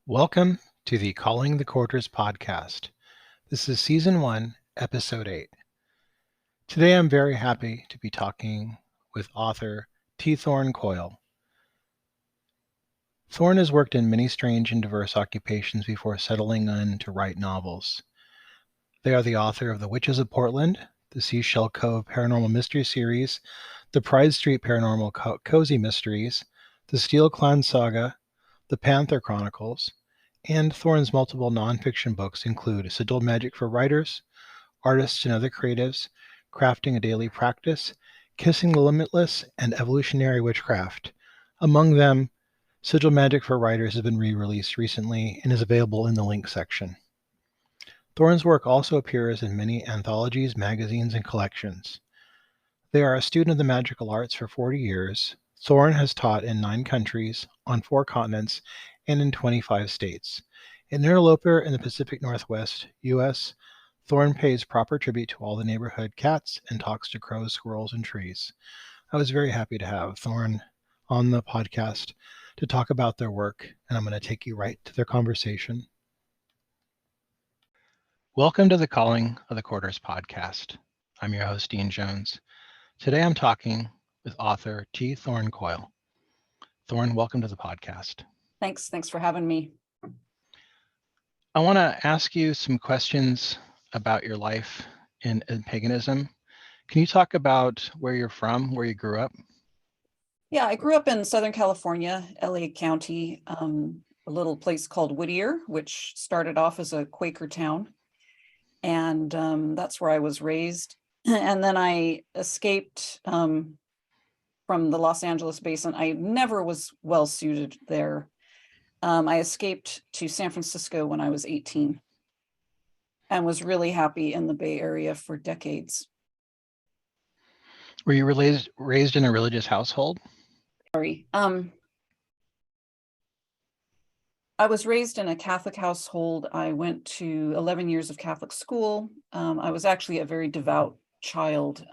Welcome to the Calling the Quarters podcast. This is Season 1, Episode 8. Today I'm very happy to be talking with author T. Thorn Coyle. Thorn has worked in many strange and diverse occupations before settling on to write novels. They are the author of The Witches of Portland, the Seashell Cove Paranormal Mystery series, the Pride Street Paranormal Cozy Mysteries, the Steel Clan Saga, the Panther Chronicles, and Thorn's multiple nonfiction books include Sigil Magic for Writers, Artists and Other Creatives, Crafting a Daily Practice, Kissing the Limitless, and Evolutionary Witchcraft. Among them, Sigil Magic for Writers has been re-released recently and is available in the link section. Thorn's work also appears in many anthologies, magazines, and collections. They are a student of the magical arts for 40 years. Thorn has taught in 9 countries, on 4 continents, and in 25 states. An interloper in the Pacific Northwest U.S., Thorn pays proper tribute to all the neighborhood cats and talks to crows, squirrels, and trees. I was very happy to have Thorn on the podcast to talk about their work, and I'm going to take you right to their conversation. Welcome to the Calling of the Quarters podcast. I'm your host, Dean Jones. Today I'm talking with author T. Thorn Coyle. Thorn, welcome to the podcast. Thanks for having me. I want to ask you some questions about your life in paganism. Can you talk about where you're from, where you grew up? Yeah, I grew up in Southern California, LA County, a little place called Whittier, which started off as a Quaker town. And that's where I was raised. And then I escaped from the Los Angeles basin. I never was well suited there. I escaped to San Francisco when I was 18 and was really happy in the Bay Area for decades. Were you raised in a religious household? Sorry. I was raised in a Catholic household. I went to 11 years of Catholic school. I was actually a very devout child.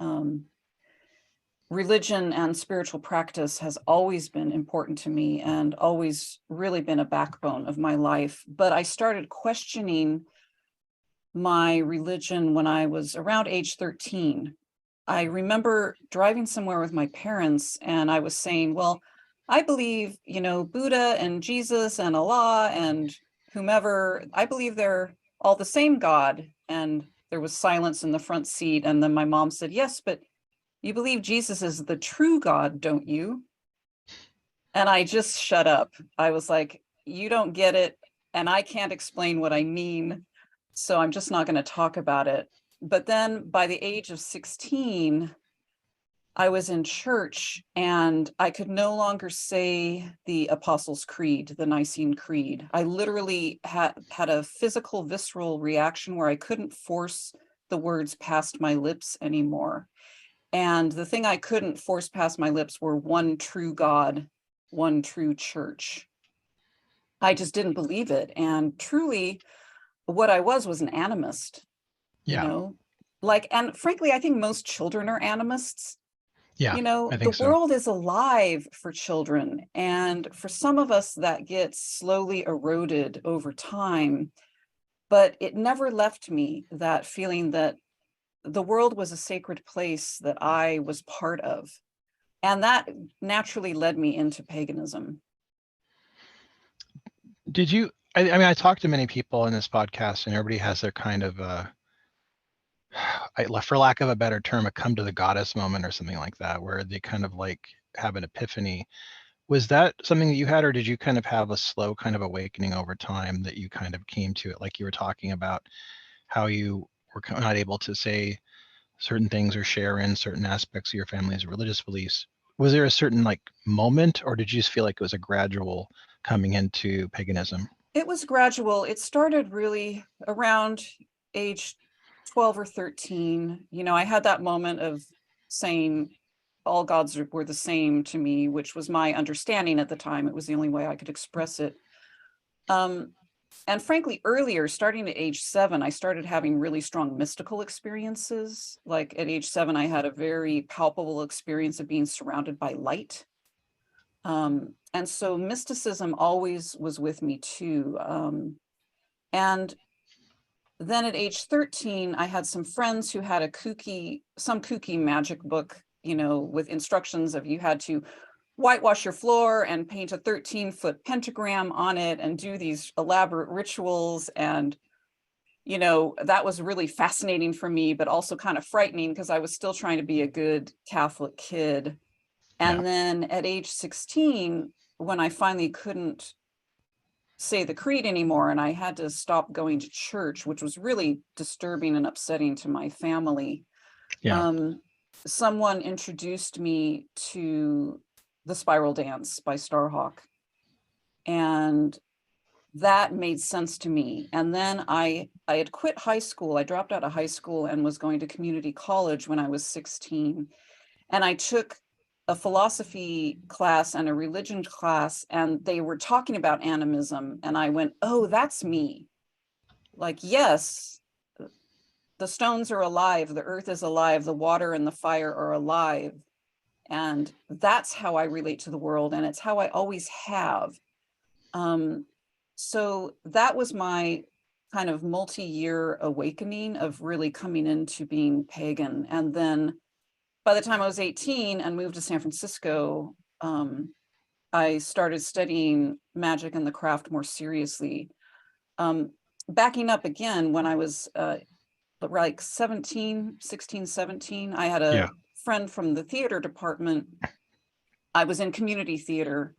Religion and spiritual practice has always been important to me and always really been a backbone of my life. But I started questioning my religion when I was around age 13. I remember driving somewhere with my parents and I was saying, well, I believe, Buddha and Jesus and Allah and whomever, I believe they're all the same God. And there was silence in the front seat. And then my mom said, yes, but you believe Jesus is the true God, don't you? And I just shut up. I was like, you don't get it. And I can't explain what I mean. So I'm just not going to talk about it. But then by the age of 16, I was in church and I could no longer say the Apostles' Creed, the Nicene Creed. I literally had a physical, visceral reaction where I couldn't force the words past my lips anymore. And the thing I couldn't force past my lips were one true God, one true church. I just didn't believe it. And truly, what I was an animist, and frankly, I think most children are animists. Yeah, I think the world is alive for children. And for some of us, that gets slowly eroded over time. But it never left me, that feeling that the world was a sacred place that I was part of. And that naturally led me into paganism. Did you, I talked to many people in this podcast and everybody has their kind of, for lack of a better term, a come to the goddess moment or something like that, where they kind of like have an epiphany. Was that something that you had, or did you kind of have a slow kind of awakening over time that you kind of came to it? Like you were talking about how you were not able to say certain things or share in certain aspects of your family's religious beliefs. Was there a certain like moment, or did you just feel like it was a gradual coming into paganism? It was gradual. It started really around age 12 or 13. I had that moment of saying all gods were the same to me, which was my understanding at the time. It was the only way I could express it. And frankly, earlier, starting at age 7, I started having really strong mystical experiences. Like at age 7, I had a very palpable experience of being surrounded by light. And so mysticism always was with me too. And then at age 13, I had some friends who had some kooky magic book, with instructions of you had to whitewash your floor and paint a 13-foot pentagram on it and do these elaborate rituals. And, that was really fascinating for me, but also kind of frightening because I was still trying to be a good Catholic kid. Yeah. And then at age 16, when I finally couldn't say the creed anymore and I had to stop going to church, which was really disturbing and upsetting to my family, Yeah. someone introduced me to the Spiral Dance by Starhawk. And that made sense to me. And then I had quit high school. I dropped out of high school and was going to community college when I was 16. And I took a philosophy class and a religion class, and they were talking about animism. And I went, oh, that's me. Like, yes, the stones are alive, the earth is alive, the water and the fire are alive. And that's how I relate to the world. And it's how I always have. So that was my kind of multi-year awakening of really coming into being pagan. And then by the time I was 18 and moved to San Francisco, I started studying magic and the craft more seriously. Backing up again, when I was like 16, 17, I had Yeah. a friend from the theater department. I was in community theater,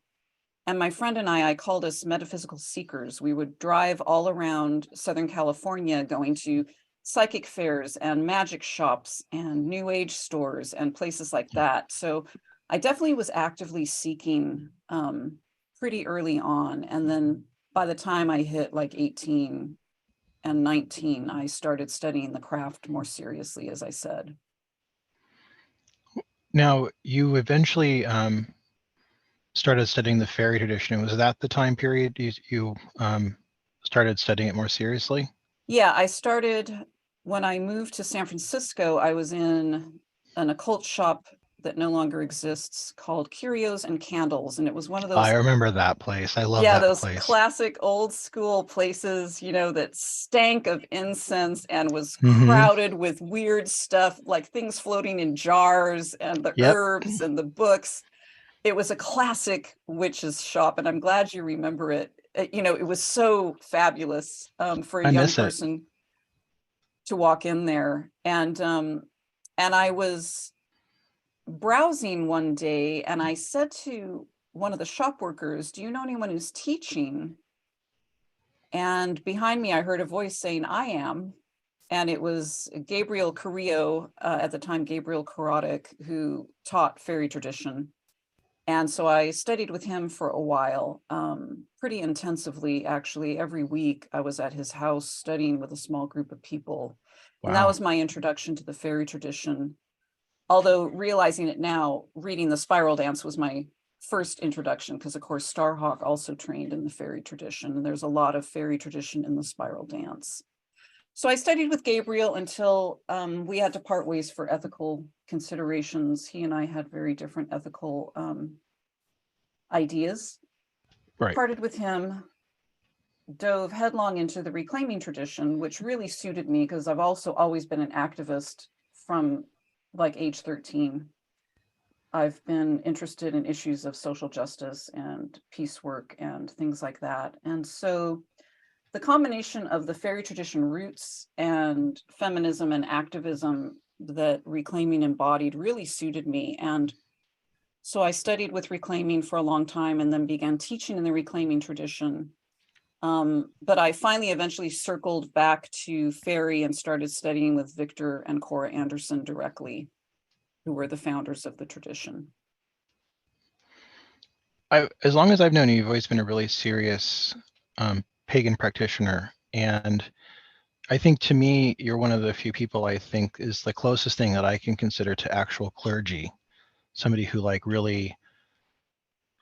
and my friend and I called us metaphysical seekers. We would drive all around Southern California going to psychic fairs and magic shops and new age stores and places like that. So I definitely was actively seeking pretty early on. And then by the time I hit like 18 and 19, I started studying the craft more seriously, as I said. Now, you eventually started studying the fairy tradition. Was that the time period you started studying it more seriously? Yeah, I started when I moved to San Francisco. I was in an occult shop that no longer exists called Curios and Candles. And it was one of I those, remember that place. I love yeah, that those place. classic old school places, that stank of incense and was Mm-hmm. crowded with weird stuff, like things floating in jars and the Yep. herbs and the books. It was a classic witch's shop, and I'm glad you remember it. It was so fabulous for a I young miss it. person to walk in there. And I was browsing one day and I said to one of the shop workers, do you know anyone who's teaching? And behind me I heard a voice saying, I am. And it was Gabriel Carrillo, at the time Gabriel Karotic, who taught fairy tradition. And so I studied with him for a while, pretty intensively, actually. Every week I was at his house studying with a small group of people. And that Wow. was my introduction to the fairy tradition. Although realizing it now, reading the Spiral Dance was my first introduction, because of course Starhawk also trained in the fairy tradition, and there's a lot of fairy tradition in the Spiral Dance. So I studied with Gabriel until we had to part ways for ethical considerations. He and I had very different ethical ideas. Right. Parted with him, dove headlong into the reclaiming tradition, which really suited me because I've also always been an activist from like age 13. I've been interested in issues of social justice and peace work and things like that. And so the combination of the fairy tradition roots and feminism and activism that reclaiming embodied really suited me. And so I studied with reclaiming for a long time and then began teaching in the reclaiming tradition. But I finally eventually circled back to fairy and started studying with Victor and Cora Anderson directly, who were the founders of the tradition. As long as I've known you, you've always been a really serious pagan practitioner. And I think to me, you're one of the few people I think is the closest thing that I can consider to actual clergy. Somebody who like really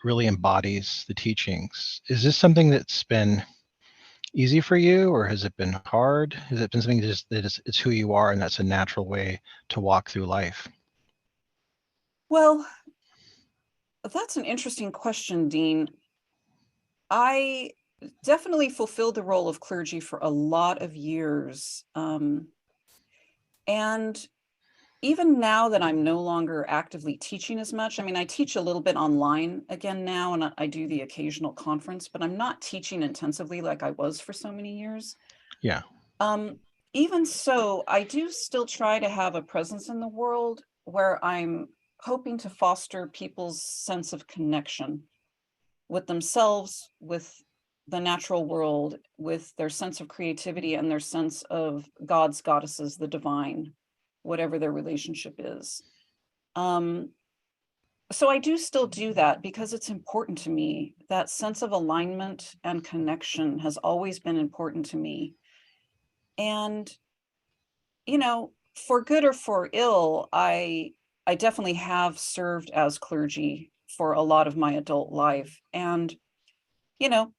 embodies the teachings. Is this something that's been easy for you, or has it been hard? Has it been something just that it's who you are and that's a natural way to walk through life? Well, That's an interesting question, Dean. I definitely fulfilled the role of clergy for a lot of years. And even now that I'm no longer actively teaching as much, I mean, I teach a little bit online again now, and I do the occasional conference, but I'm not teaching intensively like I was for so many years. Yeah. Um, Even so, I do still try to have a presence in the world where I'm hoping to foster people's sense of connection with themselves, with the natural world, with their sense of creativity and their sense of gods, goddesses, the divine, whatever their relationship is. Um, so I do still do that because it's important to me. That sense of alignment and connection has always been important to me. And, you know, for good or for ill, I definitely have served as clergy for a lot of my adult life. And, you know,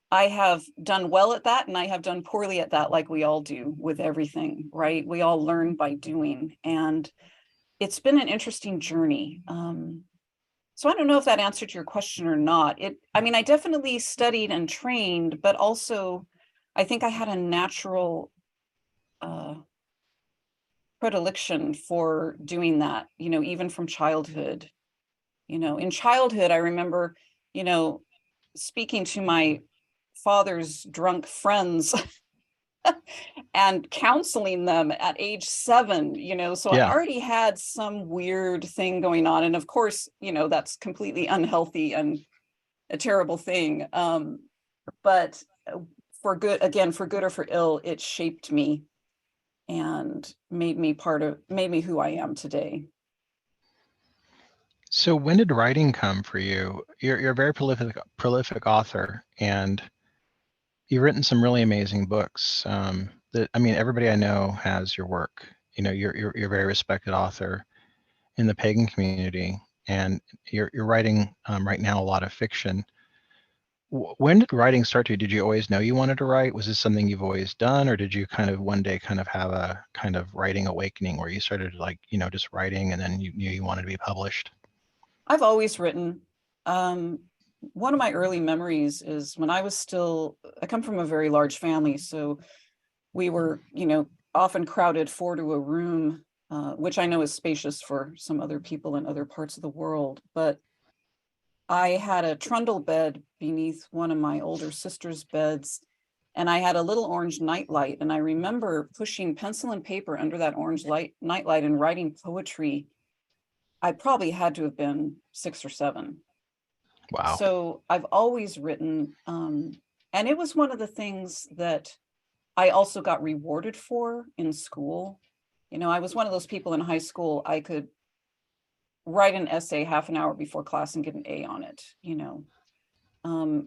I have done well at that and I have done poorly at that, like we all do with everything, right? We all learn by doing. And it's been an interesting journey. So I don't know if that answered your question or not. I mean, I definitely studied and trained, but also I think I had a natural uh, predilection for doing that, you know, even from childhood. You know, in childhood, I remember, you know, speaking to my father's drunk friends and counseling them at age 7, you know, so I Yeah. already had some weird thing going on. And of course, you know, that's completely unhealthy and a terrible thing. But for good, again, for good or for ill, it shaped me and made me who I am today. So when did writing come for you? You're a very prolific author, and you've written some really amazing books. That I mean, everybody I know has your work. You know, you're a very respected author in the pagan community, and you're writing right now a lot of fiction. When did writing start to you? Did you always know you wanted to write? Was this something you've always done, or did you kind of one day kind of have a kind of writing awakening where you started like, just writing and then you knew you wanted to be published? I've always written. Um, One of my early memories is when I come from a very large family. So we were, you know, often crowded 4 to a room, which I know is spacious for some other people in other parts of the world. But I had a trundle bed beneath one of my older sister's beds, and I had a little orange nightlight. And I remember pushing pencil and paper under that orange nightlight and writing poetry. I probably had to have been 6 or 7. Wow. So I've always written, and it was one of the things that I also got rewarded for in school. You know, I was one of those people in high school, I could write an essay half an hour before class and get an A on it, you know.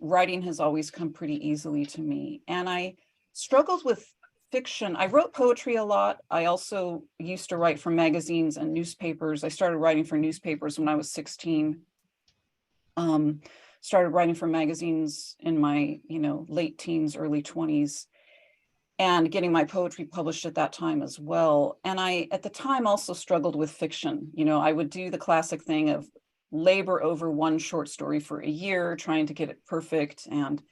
Writing has always come pretty easily to me. And I struggled with fiction. I wrote poetry a lot. I also used to write for magazines and newspapers. I started writing for newspapers when I was 16. Started writing for magazines in my, you know, late teens, early 20s, and getting my poetry published at that time as well. And I, at the time, also struggled with fiction. You know, I would do the classic thing of labor over one short story for a year, trying to get it perfect, and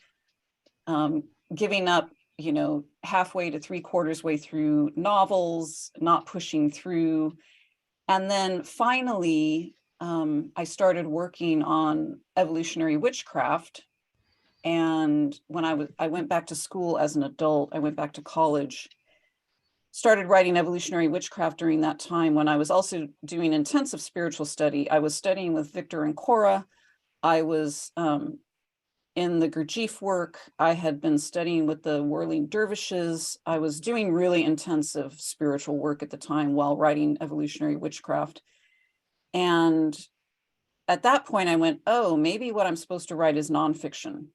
giving up, you know, halfway to 3/4 way through novels, not pushing through. And then finally, I started working on evolutionary witchcraft. And when I went back to school as an adult, I went back to college, started writing evolutionary witchcraft during that time when I was also doing intensive spiritual study. I was studying with Victor and Cora. I was in the Gurdjieff work. I had been studying with the whirling dervishes. I was doing really intensive spiritual work at the time while writing evolutionary witchcraft. And at that point, I went, oh, maybe what I'm supposed to write is nonfiction.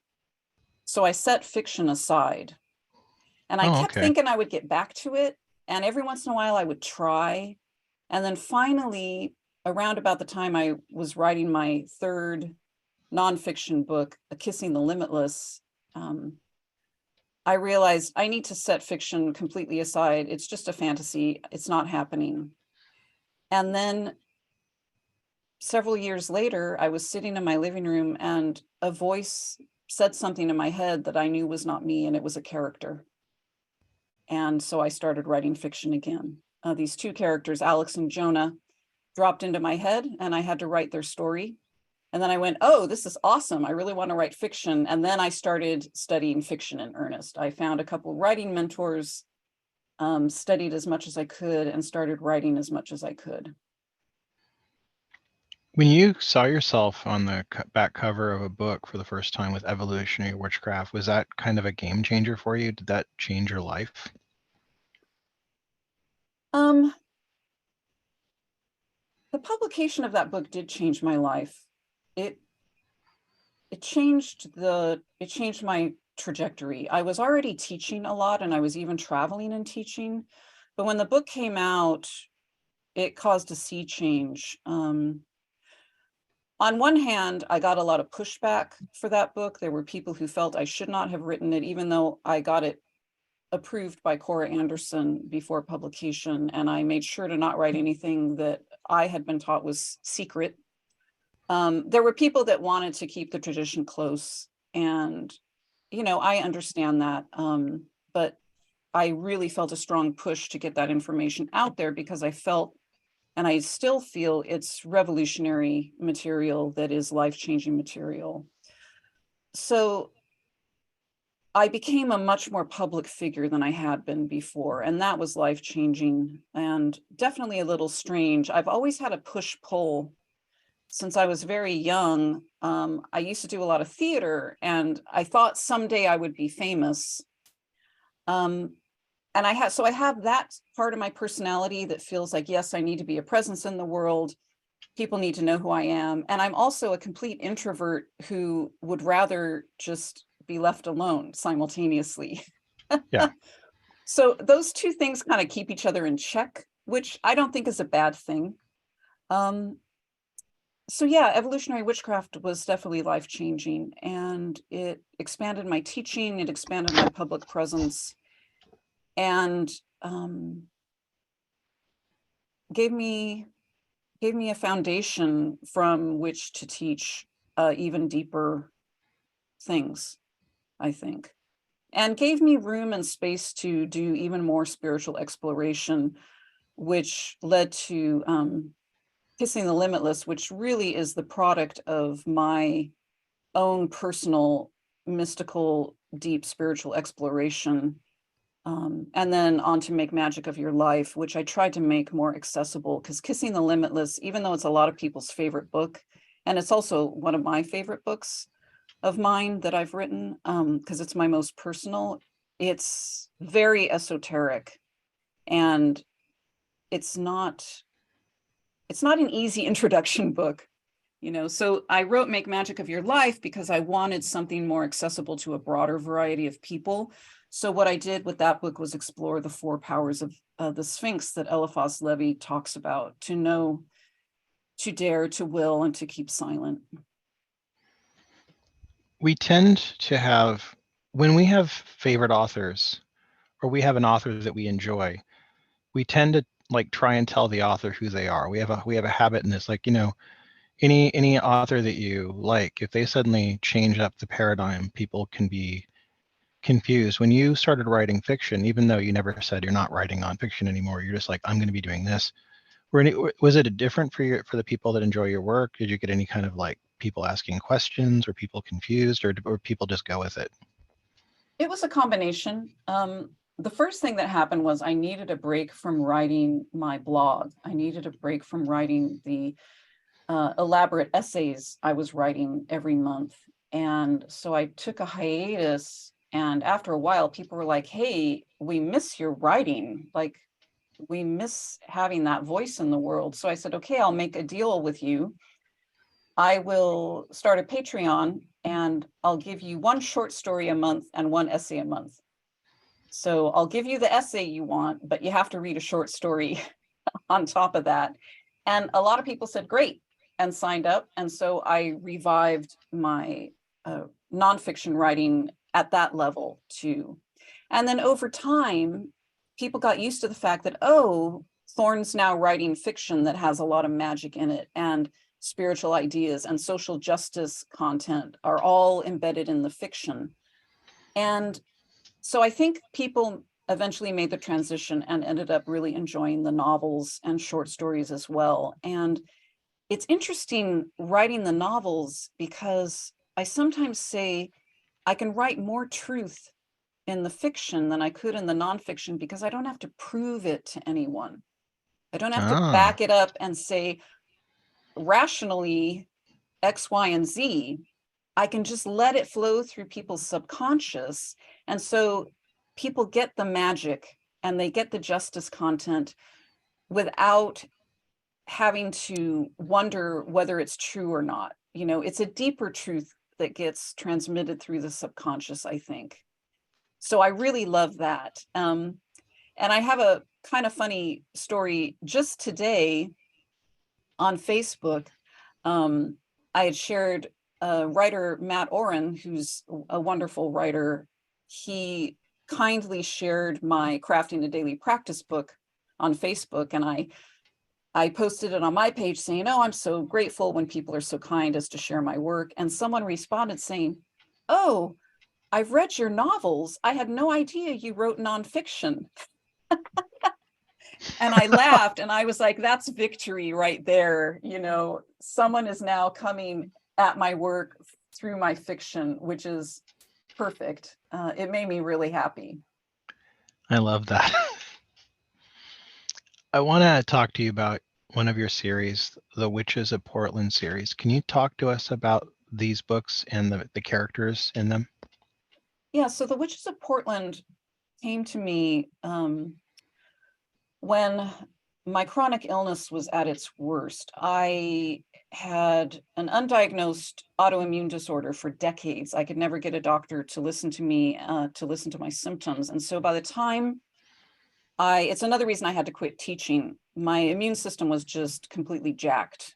So I set fiction aside, and I Oh, kept okay. thinking I would get back to it. And every once in a while I would try. And then finally, around about the time I was writing my third nonfiction book, Kissing the Limitless, I realized I need to set fiction completely aside. It's just a fantasy. It's not happening. And then several years later, I was sitting in my living room and a voice said something in my head that I knew was not me, and it was a character. And so I started writing fiction again. These two characters, Alex and Jonah, dropped into my head, and I had to write their story. And then I went, oh, this is awesome. I really want to write fiction. And then I started studying fiction in earnest. I found a couple writing mentors, studied as much as I could, and started writing as much as I could. When you saw yourself on the back cover of a book for the first time with Evolutionary Witchcraft, was that kind of a game changer for you? Did that change your life? The publication of that book did change my life. It changed my trajectory. I was already teaching a lot, and I was even traveling and teaching. But when the book came out, it caused a sea change. On one hand, I got a lot of pushback for that book. There were people who felt I should not have written it, even though I got it approved by Cora Anderson before publication. And I made sure to not write anything that I had been taught was secret. There were people that wanted to keep the tradition close. And, I understand that. But I really felt a strong push to get that information out there because I felt, and I still feel, it's revolutionary material that is life-changing material. So I became a much more public figure than I had been before, and that was life-changing and definitely a little strange. I've always had a push-pull since I was very young. I used to do a lot of theater, and I thought someday I would be famous. And I have that part of my personality that feels like, yes, I need to be a presence in the world. People need to know who I am. And I'm also a complete introvert who would rather just be left alone simultaneously. Yeah. So those two things kind of keep each other in check, which I don't think is a bad thing. So yeah, evolutionary witchcraft was definitely life-changing, and it expanded my teaching, it expanded my public presence, and gave me a foundation from which to teach even deeper things, I think, and gave me room and space to do even more spiritual exploration, which led to Kissing the Limitless, which really is the product of my own personal mystical, deep spiritual exploration. And then on to Make Magic of Your Life, which I tried to make more accessible, because Kissing the Limitless, even though it's a lot of people's favorite book, and it's also one of my favorite books of mine that I've written, because it's my most personal, it's very esoteric, and it's not an easy introduction book. So I wrote Make Magic of Your Life because I wanted something more accessible to a broader variety of people. So what I did with that book was explore the 4 powers of the Sphinx that Eliphas Levi talks about: to know, to dare, to will, and to keep silent. We tend to have, when we have favorite authors, or we have an author that we enjoy, we tend to try and tell the author who they are. We have a habit in this, any author that you like, if they suddenly change up the paradigm, people can be confused. When you started writing fiction, even though you never said you're not writing nonfiction anymore, you're just like, I'm going to be doing this. Was it different for the people that enjoy your work? Did you get any kind of people asking questions, or people confused, or people just go with it? It was a combination. The first thing that happened was I needed a break from writing my blog. I needed a break from writing the elaborate essays I was writing every month. And so I took a hiatus. And after a while, people were like, hey, we miss your writing. We miss having that voice in the world. So I said, okay, I'll make a deal with you. I will start a Patreon, and I'll give you 1 short story a month and 1 essay a month. So I'll give you the essay you want, but you have to read a short story on top of that. And a lot of people said, great, and signed up. And so I revived my nonfiction writing at that level too. And then over time, people got used to the fact that, oh, Thorn's now writing fiction that has a lot of magic in it. And spiritual ideas and social justice content are all embedded in the fiction. And so I think people eventually made the transition and ended up really enjoying the novels and short stories as well. And it's interesting writing the novels because I sometimes say I can write more truth in the fiction than I could in the nonfiction because I don't have to prove it to anyone. I don't have to Ah, back it up and say rationally X, Y, and Z. I can just let it flow through people's subconscious. And so people get the magic and they get the justice content without having to wonder whether it's true or not. You know, it's a deeper truth that gets transmitted through the subconscious, I think. So I really love that. And I have a kind of funny story. Just today on Facebook, I had shared writer Matt Oren, who's a wonderful writer. He kindly shared my Crafting a Daily Practice book on Facebook, and I posted it on my page saying, "Oh, I'm so grateful when people are so kind as to share my work." And someone responded saying, "Oh, I've read your novels. I had no idea you wrote nonfiction." And I laughed and I was like, that's victory right there. You know, someone is now coming at my work through my fiction, which is perfect. It made me really happy. I love that. I want to talk to you about one of your series, the Witches of Portland series. Can you talk to us about these books and the characters in them? Yeah, so The Witches of Portland came to me when my chronic illness was at its worst. I had an undiagnosed autoimmune disorder for decades. I could never get a doctor to listen to me, to listen to my symptoms. And so by the time it's another reason I had to quit teaching. My immune system was just completely jacked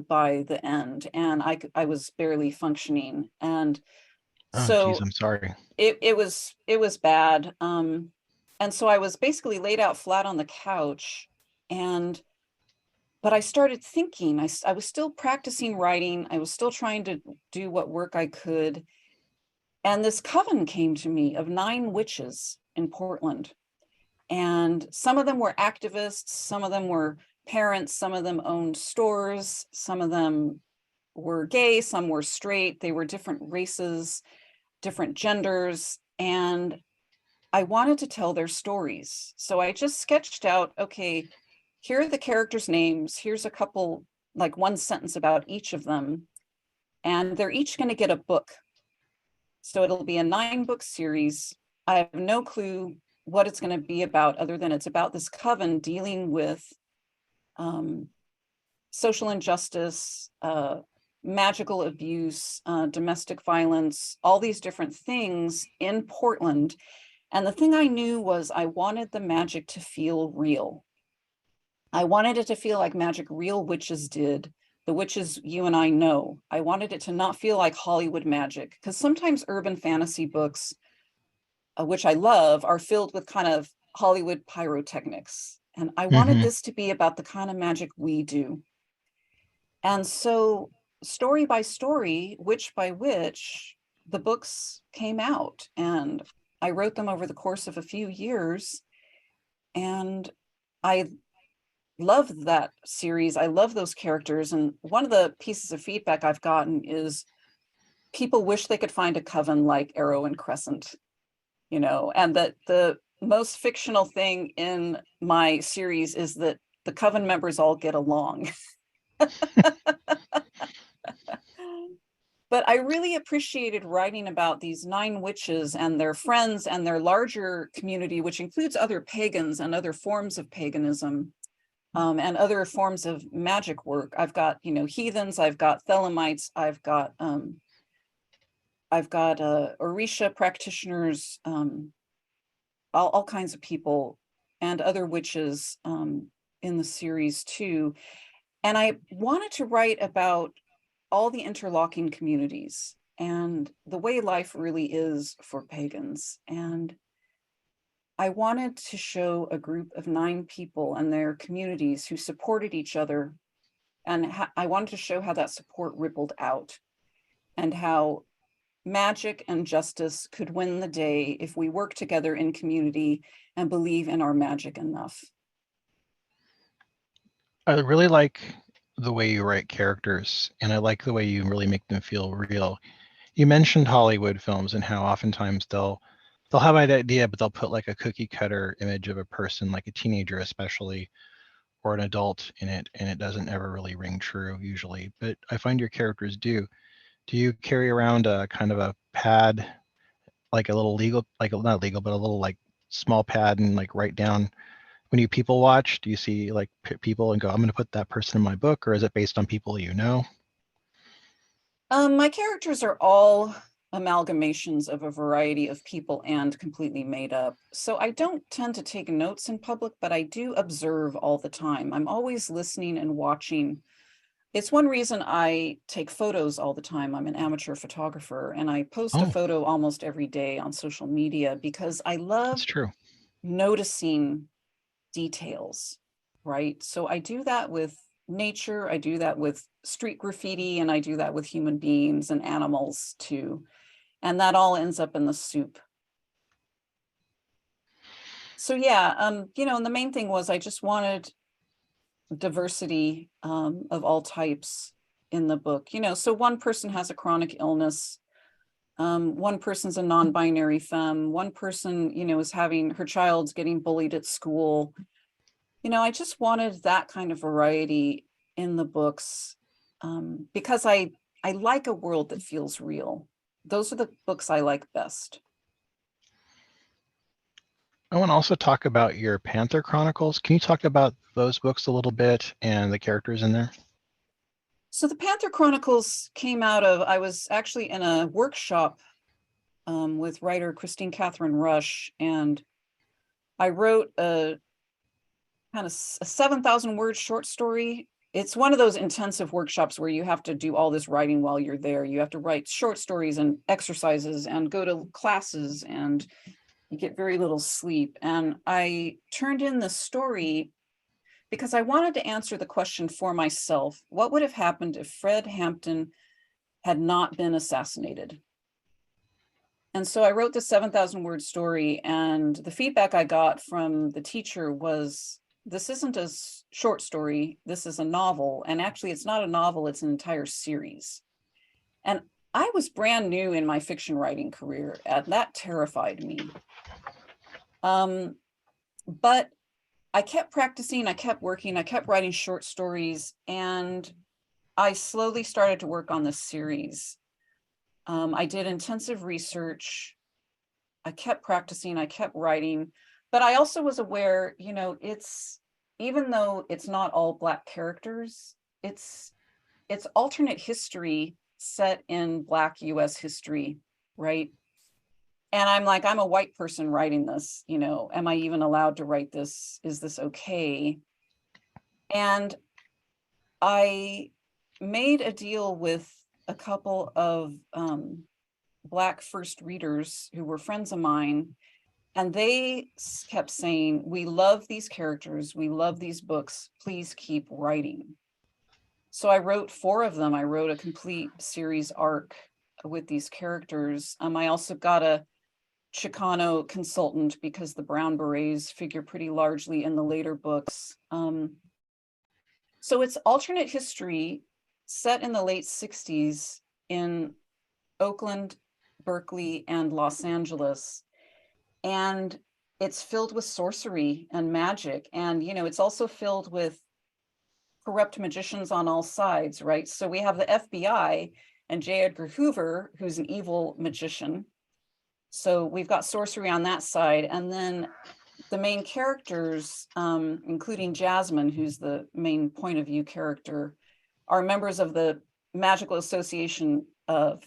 by the end, and I was barely functioning. And Oh, geez, so I'm sorry. it was bad. And so I was basically laid out flat on the couch, and but I started thinking. I was still practicing writing. I was still trying to do what work I could, and this coven came to me of 9 witches in Portland. And some of them were activists, some of them were parents, some of them owned stores, some of them were gay, some were straight. They were different races, different genders. And I wanted to tell their stories. So I just sketched out, okay, here are the characters' names. Here's a couple, like one sentence about each of them. And they're each going to get a book. So it'll be a 9-book series. I have no clue what it's going to be about, other than it's about this coven dealing with um, social injustice, magical abuse, domestic violence, all these different things in Portland. And the thing I knew was I wanted the magic to feel real. I wanted it to feel like magic real witches did, the witches you and I know. I wanted it to not feel like Hollywood magic, because sometimes urban fantasy books, which I love, are filled with kind of Hollywood pyrotechnics. And I wanted Hmm. this to be about the kind of magic we do. And so, story by story, witch by witch, the books came out. And I wrote them over the course of a few years. And I love that series. I love those characters. And one of the pieces of feedback I've gotten is people wish they could find a coven like Arrow and Crescent, you know, and that the most fictional thing in my series is that the coven members all get along. But I really appreciated writing about these 9 witches and their friends and their larger community, which includes other pagans and other forms of paganism, and other forms of magic work. I've got, you know, heathens, I've got Thelemites, I've got Orisha practitioners, all kinds of people, and other witches in the series too. And I wanted to write about all the interlocking communities and the way life really is for pagans. And I wanted to show a group of 9 people and their communities who supported each other And I wanted to show how that support rippled out, and how magic and justice could win the day if we work together in community and believe in our magic enough. I really like the way you write characters, and I like the way you really make them feel real. You mentioned Hollywood films and how oftentimes they'll have an idea, but they'll put like a cookie cutter image of a person, like a teenager especially, or an adult in it, and it doesn't ever really ring true usually. But I find your characters do. Do you carry around a kind of a pad, like a little legal, like not legal, but a little like small pad, and like write down when you people watch? Do you see like people and go, I'm going to put that person in my book, or is it based on people you know? My characters are all amalgamations of a variety of people and completely made up. So I don't tend to take notes in public, but I do observe all the time. I'm always listening and watching. It's one reason I take photos all the time. I'm an amateur photographer, and I post a Oh, photo almost every day on social media because I love that's true. noticing details, right? So I do that with nature, I do that with street graffiti, and I do that with human beings and animals too. And that all ends up in the soup. So yeah, and the main thing was I just wanted diversity of all types in the book. So one person has a chronic illness. One person's a non-binary femme. One person, is having her child's getting bullied at school. I just wanted that kind of variety in the books, because I like a world that feels real. Those are the books I like best. I want to also talk about your Panther Chronicles. Can you talk about those books a little bit and the characters in there? So the Panther Chronicles came out of, I was actually in a workshop with writer Christine Catherine Rush, and I wrote a kind of a 7,000 word short story. It's one of those intensive workshops where you have to do all this writing while you're there. You have to write short stories and exercises and go to classes, and you get very little sleep. And I turned in the story because I wanted to answer the question for myself: what would have happened if Fred Hampton had not been assassinated? And so I wrote the 7,000 word story, and the feedback I got from the teacher was, this isn't a short story, this is a novel. And actually, it's not a novel, it's an entire series. And I was brand new in my fiction writing career, and that terrified me. But I kept practicing, I kept working, I kept writing short stories, and I slowly started to work on this series. I did intensive research. I kept practicing, I kept writing, but I also was aware, it's, even though it's not all Black characters, it's alternate history set in Black U.S. history, right? And I'm like, I'm a white person writing this, am I even allowed to write this? Is this okay? And I made a deal with a couple of Black first readers who were friends of mine, and they kept saying, we love these characters, we love these books, please keep writing. So I wrote 4 of them. I wrote a complete series arc with these characters. I also got a Chicano consultant because the Brown Berets figure pretty largely in the later books. So it's alternate history set in the late 60s in Oakland, Berkeley, and Los Angeles. And it's filled with sorcery and magic. And, it's also filled with corrupt magicians on all sides, right? So we have the FBI and J. Edgar Hoover, who's an evil magician. So we've got sorcery on that side. And then the main characters, including Jasmine, who's the main point of view character, are members of the Magical Association of,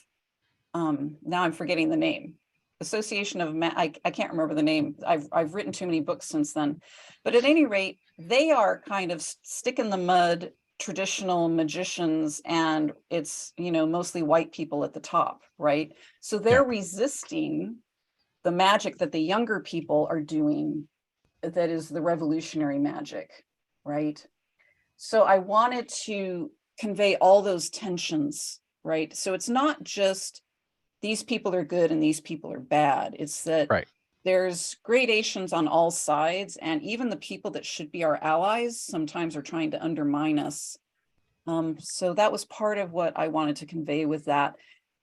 now I'm forgetting the name, Association of, I can't remember the name. I've written too many books since then. But at any rate, they are kind of stick in the mud traditional magicians, and it's, mostly white people at the top, right? So they're Yeah. resisting the magic that the younger people are doing, that is the revolutionary magic, right? So I wanted to convey all those tensions, right? So it's not just these people are good and these people are bad. It's that Right. there's gradations on all sides, and even the people that should be our allies sometimes are trying to undermine us. So that was part of what I wanted to convey with that.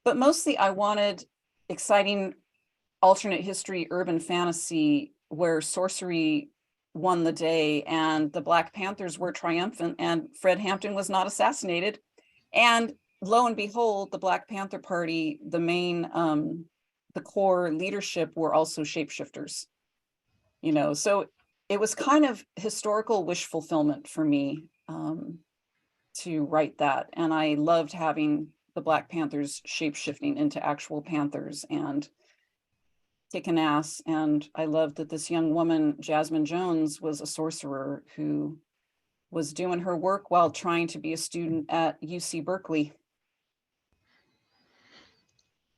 But mostly I wanted exciting alternate history, urban fantasy, where sorcery won the day and the Black Panthers were triumphant and Fred Hampton was not assassinated. And lo and behold, the Black Panther Party, the main, the core leadership were also shapeshifters, so it was kind of historical wish fulfillment for me, to write that. And I loved having the Black Panthers shapeshifting into actual panthers and kicking ass. And I loved that this young woman, Jasmine Jones, was a sorcerer who was doing her work while trying to be a student at UC Berkeley.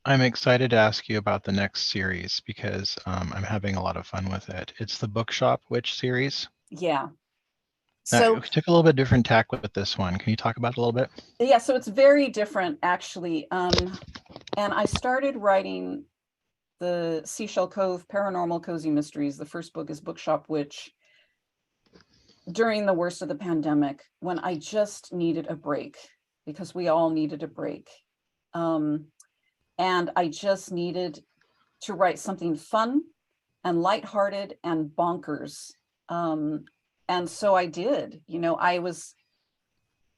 I'm excited to ask you about the next series because I'm having a lot of fun with it. It's the Bookshop Witch series. Yeah. Now, So we took a little bit different tack with this one. Can you talk about it a little bit? yeah, so it's very different actually. And I started writing the Seashell Cove Paranormal Cozy Mysteries. The first book is Bookshop Witch during the worst of the pandemic, when I just needed a break, because we all needed a break. And I just needed to write something fun and lighthearted and bonkers. And so I did. I was,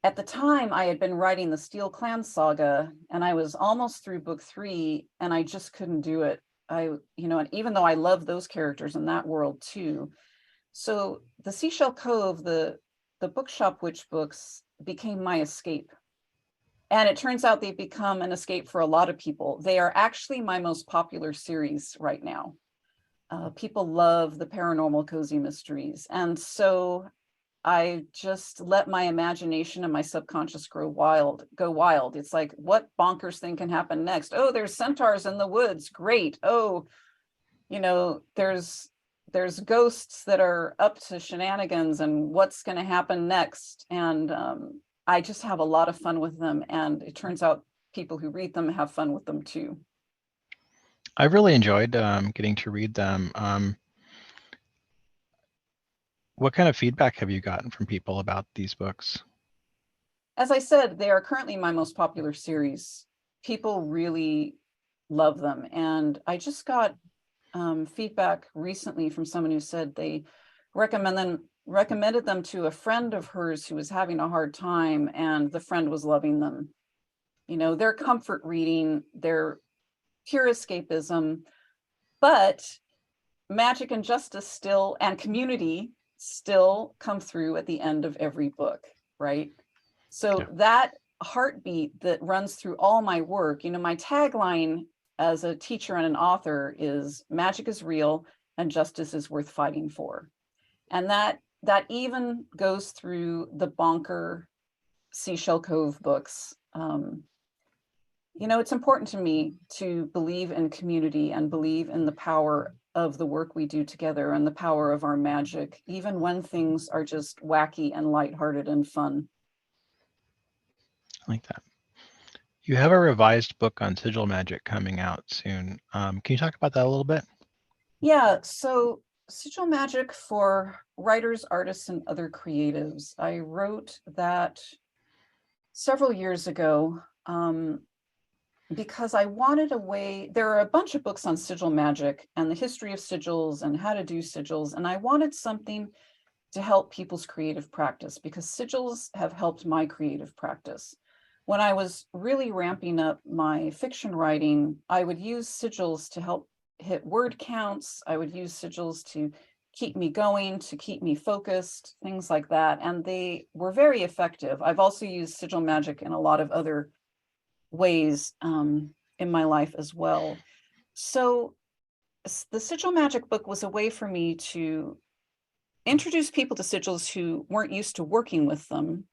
at the time, I had been writing the Steel Clan Saga, and I was almost through book 3, and I just couldn't do it. And even though I love those characters in that world too. So the Seashell Cove, the Bookshop Witch books became my escape. And it turns out they've become an escape for a lot of people. They are actually my most popular series right now. People love the paranormal cozy mysteries. And so I just let my imagination and my subconscious go wild. It's like, what bonkers thing can happen next? Oh, there's centaurs in the woods. Great. Oh, there's ghosts that are up to shenanigans, and what's going to happen next. And I just have a lot of fun with them. And it turns out people who read them have fun with them too. I really enjoyed getting to read them. What kind of feedback have you gotten from people about these books? As I said, they are currently my most popular series. People really love them. And I just got feedback recently from someone who said they recommended them to a friend of hers who was having a hard time, and the friend was loving them. They're comfort reading, they're pure escapism, but magic and justice still, and community still come through at the end of every book, right? So Yeah. that heartbeat that runs through all my work, my tagline as a teacher and an author is magic is real and justice is worth fighting for. And that even goes through the bonker Seashell Cove books. It's important to me to believe in community and believe in the power of the work we do together and the power of our magic, even when things are just wacky and lighthearted and fun. I like that. You have a revised book on sigil magic coming out soon. Can you talk about that a little bit? Yeah, so Sigil Magic for writers, artists, and other creatives. I wrote that several years ago, because I wanted a way. There are a bunch of books on sigil magic and the history of sigils and how to do sigils, and I wanted something to help people's creative practice, because sigils have helped my creative practice. When I was really ramping up my fiction writing, I would use sigils to help hit word counts. I would use sigils to keep me going, to keep me focused, things like that. And they were very effective. I've also used sigil magic in a lot of other ways in my life as well. So the sigil magic book was a way for me to introduce people to sigils who weren't used to working with them,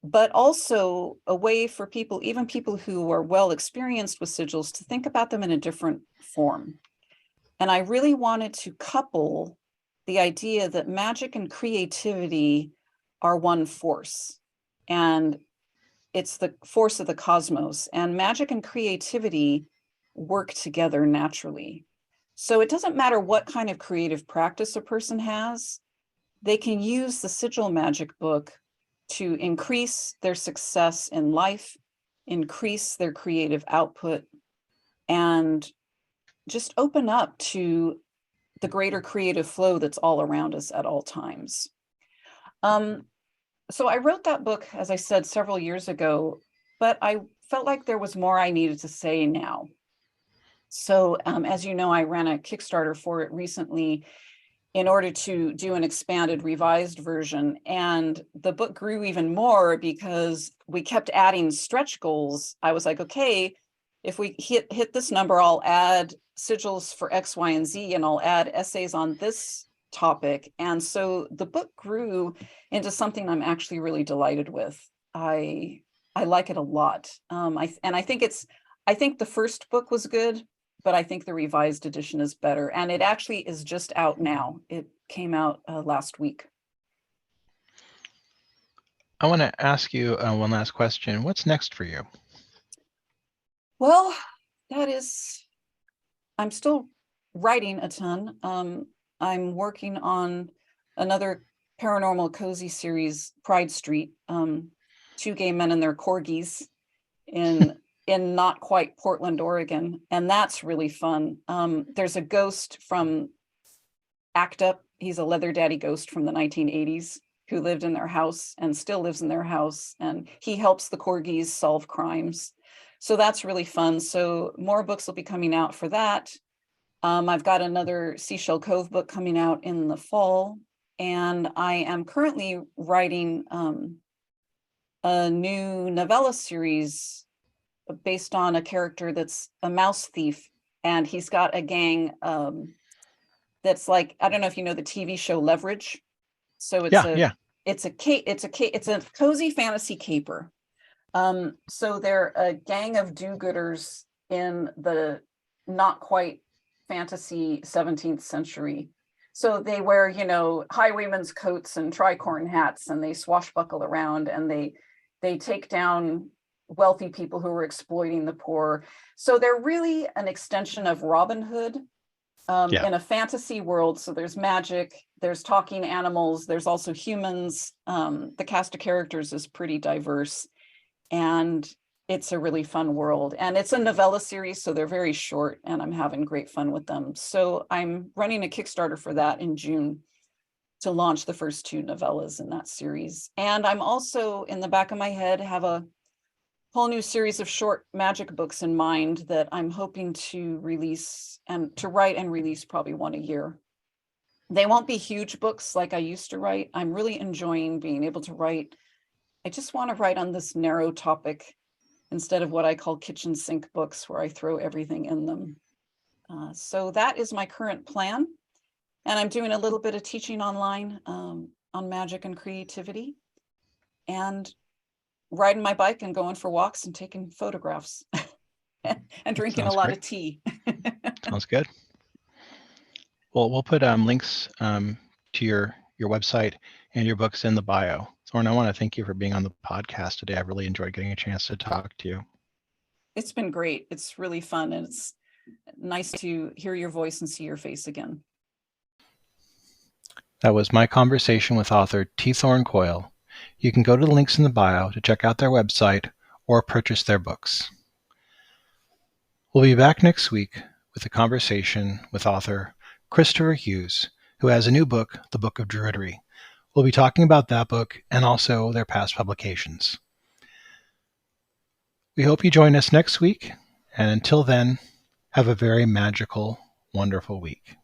but also a way for people, even people who are well experienced with sigils, to think about them in a different form. And I really wanted to couple the idea that magic and creativity are one force, and it's the force of the cosmos, and magic and creativity work together naturally. So it doesn't matter what kind of creative practice a person has, they can use the Sigil Magic book to increase their success in life, increase their creative output, and just open up to the greater creative flow that's all around us at all times. So I wrote that book, as I said, several years ago, but I felt like there was more I needed to say now. So as you know, I ran a Kickstarter for it recently in order to do an expanded, revised version. And the book grew even more because we kept adding stretch goals. I was like, okay, if we hit this number, I'll add sigils for X, Y, and Z, and I'll add essays on this topic. And so the book grew into something I'm actually really delighted with. I like it a lot. I think the first book was good, but I think the revised edition is better. And it actually is just out now. It came out last week. I want to ask you one last question. What's next for you? Well, I'm still writing a ton. I'm working on another paranormal cozy series, Pride Street, two gay men and their corgis in not quite Portland, Oregon. And that's really fun. There's a ghost from Act Up. He's a leather daddy ghost from the 1980s who lived in their house and still lives in their house. And he helps the corgis solve crimes. So that's really fun. So more books will be coming out for that. I've got another Seashell Cove book coming out in the fall. And I am currently writing a new novella series based on a character that's a mouse thief, and he's got a gang that's like, I don't know if you know the TV show Leverage. So it's a cozy fantasy caper. So they're a gang of do-gooders in the not quite fantasy 17th century. So they wear, highwaymen's coats and tricorn hats, and they swashbuckle around, and they take down wealthy people who are exploiting the poor. So they're really an extension of Robin Hood in a fantasy world. So there's magic, there's talking animals, there's also humans. The cast of characters is pretty diverse, and it's a really fun world. And it's a novella series, so they're very short, and I'm having great fun with them. So I'm running a Kickstarter for that in June to launch the first two novellas in that series. And I'm also, in the back of my head, have a whole new series of short magic books in mind that I'm hoping to release and to write and release probably one a year. They won't be huge books like I used to write. I'm really enjoying being able to write. I just want to write on this narrow topic instead of what I call kitchen sink books where I throw everything in them. So that is my current plan. And I'm doing a little bit of teaching online on magic and creativity, and riding my bike and going for walks and taking photographs and drinking a lot of tea. Sounds good. Well, we'll put links to your website and your books in the bio. Thorn, I want to thank you for being on the podcast today. I've really enjoyed getting a chance to talk to you. It's been great. It's really fun, and it's nice to hear your voice and see your face again. That was my conversation with author T. Thorn Coyle. You can go to the links in the bio to check out their website or purchase their books. We'll be back next week with a conversation with author Christopher Hughes, who has a new book, The Book of Druidry. We'll be talking about that book and also their past publications. We hope you join us next week, and until then, have a very magical, wonderful week.